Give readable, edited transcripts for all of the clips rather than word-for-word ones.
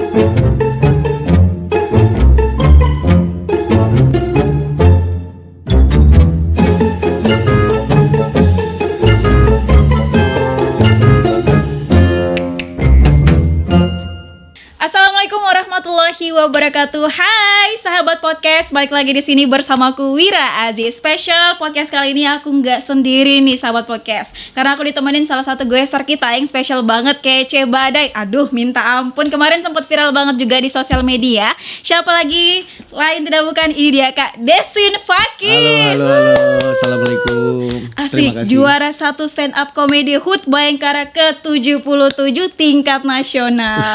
Assalamualaikum warahmatullahi wabarakatuh. Hai sahabat podcast, balik lagi di sini bersamaku Wira Aziz. Special podcast kali ini aku nggak sendiri nih sahabat podcast, karena aku ditemenin salah satu guester kita yang spesial banget, kece badai. Aduh, minta ampun, kemarin sempat viral banget juga di sosial media. Siapa lagi? Lain tidak bukan, ini dia Kak Deswin Fakih. Halo, assalamualaikum. Asik, juara 1 stand up comedy HUT Bayangkara ke-77 tingkat nasional.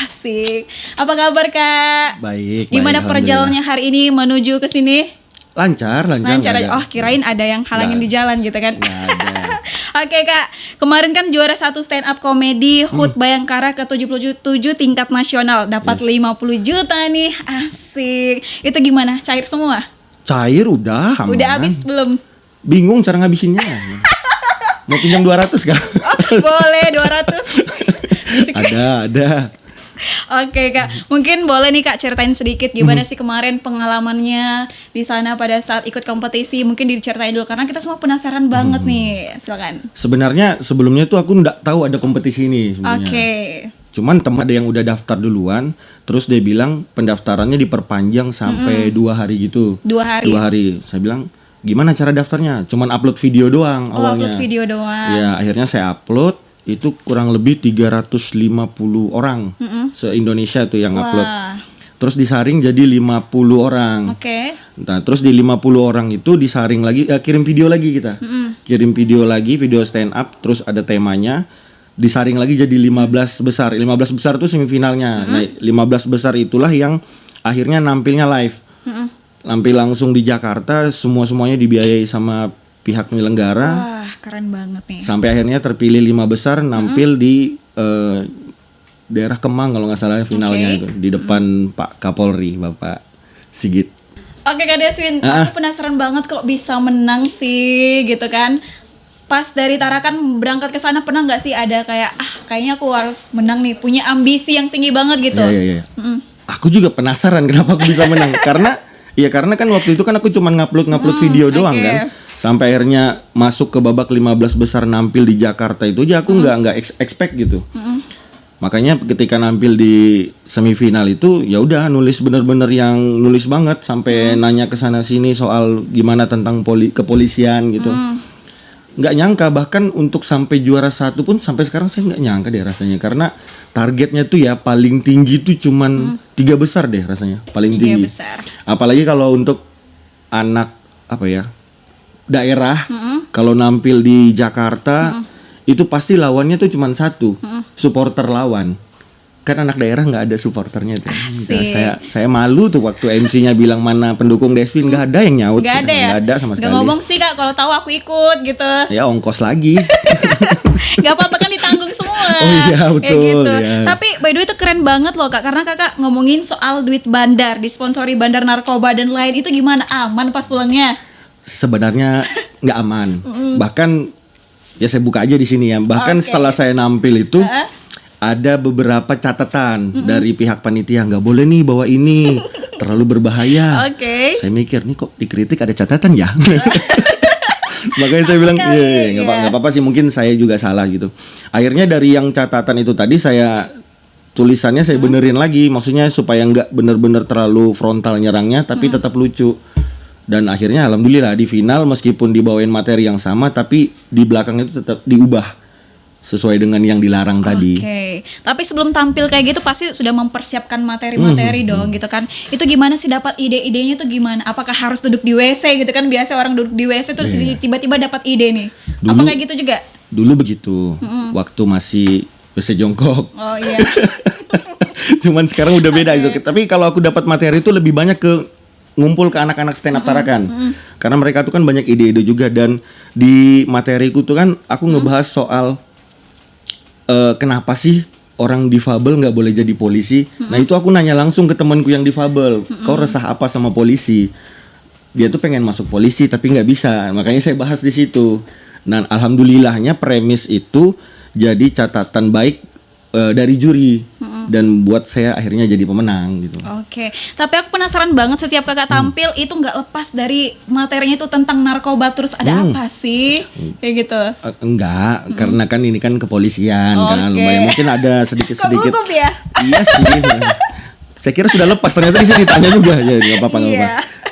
Asik. Apa kabar Kak? Baik. Gimana perjalanannya hari ini menuju ke sini? Lancar aja. Oh, kirain ada yang halangin di jalan gitu kan. Nggak ada. Oke Kak, kemarin kan juara 1 stand up comedy HUT Bayangkara ke-77 tingkat nasional, dapat 50 juta nih. Asik. Itu gimana? Cair semua? Cair udah, aman. Udah habis belum? Bingung cara ngabisinnya. Mau pinjam 200 Kak? Oh, boleh 200. Bisik. Ada. Oke Kak, mungkin boleh nih Kak ceritain sedikit gimana sih kemarin pengalamannya di sana pada saat ikut kompetisi. Mungkin diceritain dulu karena kita semua penasaran banget nih. Silakan. Sebenarnya sebelumnya tuh aku nggak tahu ada kompetisi ini sebenarnya. Oke. Cuman teman ada yang udah daftar duluan, terus dia bilang pendaftarannya diperpanjang sampai 2 hari gitu. 2 hari. 2 hari. Saya bilang, gimana cara daftarnya? Cuman upload video doang awalnya. Upload video doang. Ya, akhirnya saya upload. Itu kurang lebih 350 orang se-Indonesia tuh yang upload. Terus disaring jadi 50 orang. Oke. Nah, terus di 50 orang itu disaring lagi, kirim video lagi kita. Kirim video lagi, video stand up, terus ada temanya. Disaring lagi jadi 15 besar. 15 besar itu semifinalnya. Nah, 15 besar itulah yang akhirnya nampilnya live. Nampil langsung di Jakarta, semuanya dibiayai sama pihak penyelenggara. Wah, keren banget nih. Sampai akhirnya terpilih 5 besar nampil di daerah Kemang kalau nggak salah finalnya itu di depan Pak Kapolri, Bapak Sigit. Oke Kak Deswin, aku penasaran banget kok bisa menang sih gitu kan. Pas dari Tarakan berangkat ke sana pernah nggak sih ada kayak kayaknya aku harus menang nih, punya ambisi yang tinggi banget gitu. Iya. Aku juga penasaran kenapa aku bisa menang karena kan waktu itu kan aku cuma ngupload video doang kan. Sampai akhirnya masuk ke babak 15 besar nampil di Jakarta itu aja aku nggak expect gitu. Makanya ketika nampil di semifinal itu ya udah nulis bener-bener yang nulis banget sampai nanya ke sana sini soal gimana tentang kepolisian gitu. Nggak nyangka bahkan untuk sampai juara 1 pun sampai sekarang saya nggak nyangka deh rasanya karena targetnya tuh ya paling tinggi tuh cuman 3 besar deh rasanya paling tinggi. Besar. Apalagi kalau untuk anak daerah kalau nampil di Jakarta itu pasti lawannya tuh cuma satu supporter lawan kan anak daerah nggak ada supporternya tuh. Saya malu tuh waktu MC-nya bilang mana pendukung Deswin nggak ada yang nyaut nggak ada ya nggak ada sama sekali nggak ngomong sih Kak kalau tahu aku ikut gitu ya ongkos lagi nggak apa-apa kan ditanggung semua. Oh iya betul gitu. Ya. Tapi by the way itu keren banget loh Kak karena Kakak ngomongin soal duit bandar disponsori bandar narkoba dan lain itu gimana aman pas pulangnya? Sebenarnya nggak aman. Bahkan ya saya buka aja di sini ya. Bahkan setelah saya nampil itu ada beberapa catatan dari pihak panitia nggak boleh nih bawa ini terlalu berbahaya. Saya mikir nih kok dikritik ada catatan ya. Makanya saya bilang nggak apa-apa sih mungkin saya juga salah gitu. Akhirnya dari yang catatan itu tadi tulisannya saya benerin lagi. Maksudnya supaya nggak bener-bener terlalu frontal nyerangnya tapi tetap lucu. Dan akhirnya alhamdulillah di final meskipun dibawain materi yang sama tapi di belakang itu tetap diubah sesuai dengan yang dilarang tadi. Tapi sebelum tampil kayak gitu pasti sudah mempersiapkan materi-materi dong gitu kan. Itu gimana sih dapat ide-idenya tuh gimana? Apakah harus duduk di WC gitu kan biasa orang duduk di WC tuh tiba-tiba dapat ide nih. Apa kayak gitu juga? Dulu begitu. Waktu masih WC jongkok. Oh iya. Cuman sekarang udah beda gitu. Tapi kalau aku dapat materi itu lebih banyak ke ngumpul ke anak-anak stand up Tarakan karena mereka tuh kan banyak ide-ide juga dan di materiku tuh kan aku ngebahas soal kenapa sih orang difabel nggak boleh jadi polisi. Nah itu aku nanya langsung ke temanku yang difabel, kau resah apa sama polisi? Dia tuh pengen masuk polisi tapi nggak bisa, makanya saya bahas di situ. Nah alhamdulillahnya premis itu jadi catatan baik dari juri. dan buat saya akhirnya jadi pemenang gitu. Oke, tapi aku penasaran banget setiap kakak tampil itu nggak lepas dari materinya itu tentang narkoba terus ada apa sih? Kayak gitu. Enggak, karena kan ini kan kepolisian kan, lumayan mungkin ada sedikit-sedikit. Kok gugup ya? Iya sih. Saya kira sudah lepas, ternyata di sini tanya juga ya, nggak apa-apa.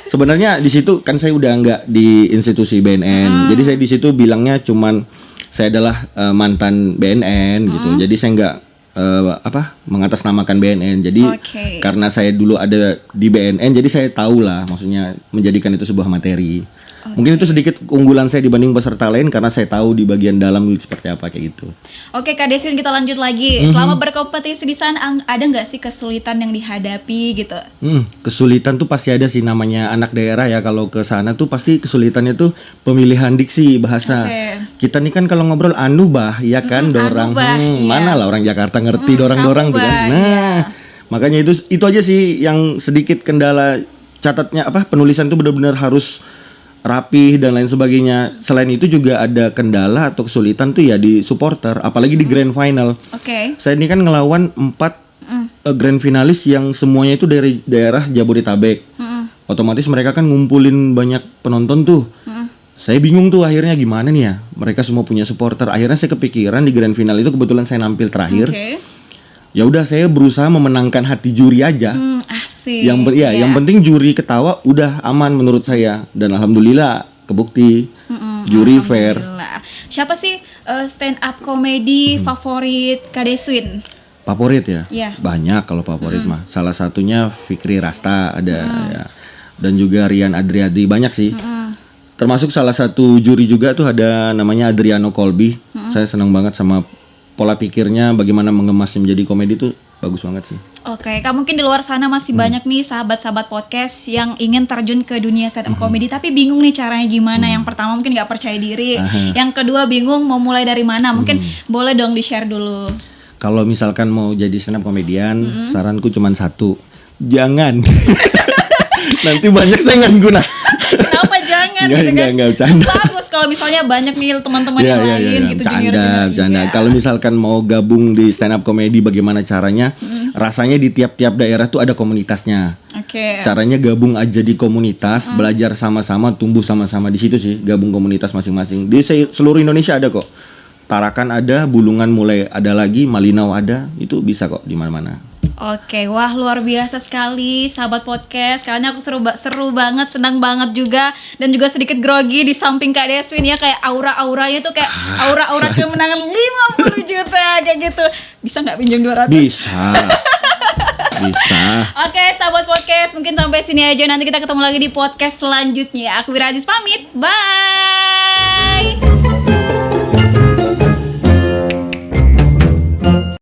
Sebenarnya di situ kan saya udah nggak di institusi BNN, jadi saya di situ bilangnya cuman saya adalah mantan BNN gitu, jadi saya nggak mengatasnamakan BNN. Jadi karena saya dulu ada di BNN, jadi saya tahu lah, maksudnya menjadikan itu sebuah materi. Mungkin itu sedikit keunggulan saya dibanding peserta lain karena saya tahu di bagian dalam seperti apa kayak gitu. Oke Kak Deswin, kita lanjut lagi. Selama berkompetisi di sana ada nggak sih kesulitan yang dihadapi gitu? Kesulitan tuh pasti ada sih, namanya anak daerah ya, kalau ke sana tuh pasti kesulitannya tuh pemilihan diksi bahasa. Kita nih kan kalau ngobrol ya kan, dorang. Mana lah orang Jakarta ngerti dorang-dorang tuh kan. Nah, makanya itu aja sih yang sedikit kendala. Catatnya penulisan tuh benar-benar harus rapih dan lain sebagainya. Selain itu juga ada kendala atau kesulitan tuh ya di supporter, apalagi di grand final. Saya ini kan ngelawan 4 grand finalis yang semuanya itu dari daerah Jabodetabek. Otomatis mereka kan ngumpulin banyak penonton tuh. Saya bingung tuh akhirnya gimana nih ya. Mereka semua punya supporter. Akhirnya saya kepikiran di grand final itu kebetulan saya nampil terakhir. Ya udah, saya berusaha memenangkan hati juri aja. Yang penting juri ketawa udah aman menurut saya, dan alhamdulillah kebukti juri fair. Siapa sih stand up komedi favorit Kak Deswin? Favorit ya? Banyak kalau favorit mah. Salah satunya Fikri Rasta ada ya. Dan juga Rian Adriadi, banyak sih. Termasuk salah satu juri juga tuh ada namanya Adriano Colby. Saya senang banget sama pola pikirnya, bagaimana mengemasnya menjadi komedi tuh bagus banget sih. Oke, Kak, mungkin di luar sana masih banyak nih sahabat-sahabat podcast yang ingin terjun ke dunia stand up comedy tapi bingung nih caranya gimana. Yang pertama mungkin nggak percaya diri, yang kedua bingung mau mulai dari mana. Mungkin boleh dong di-share dulu. Kalau misalkan mau jadi stand up komedian, saranku cuma satu, jangan. Nanti banyak saya nggak guna. Kenapa jangan? Enggak, bercanda. Bagus kalau misalnya banyak nih teman-teman yang lain gitu, bercanda. Kalau misalkan mau gabung di stand up comedy, bagaimana caranya? Rasanya di tiap-tiap daerah tuh ada komunitasnya. Caranya gabung aja di komunitas, belajar sama-sama, tumbuh sama-sama di situ sih, gabung komunitas masing-masing. Di seluruh Indonesia ada kok. Tarakan ada, Bulungan mulai ada lagi, Malinau ada, itu bisa kok di mana-mana. Wah luar biasa sekali sahabat podcast. Kali ini aku seru banget, senang banget juga, dan juga sedikit grogi di samping Kak Deswin ya, kayak aura-auranya tuh kayak aura-aura kemenangan 50 juta kayak gitu. Bisa nggak pinjam 200? Bisa. Oke, sahabat podcast, mungkin sampai sini aja. Nanti kita ketemu lagi di podcast selanjutnya. Aku Wira Aziz pamit. Bye.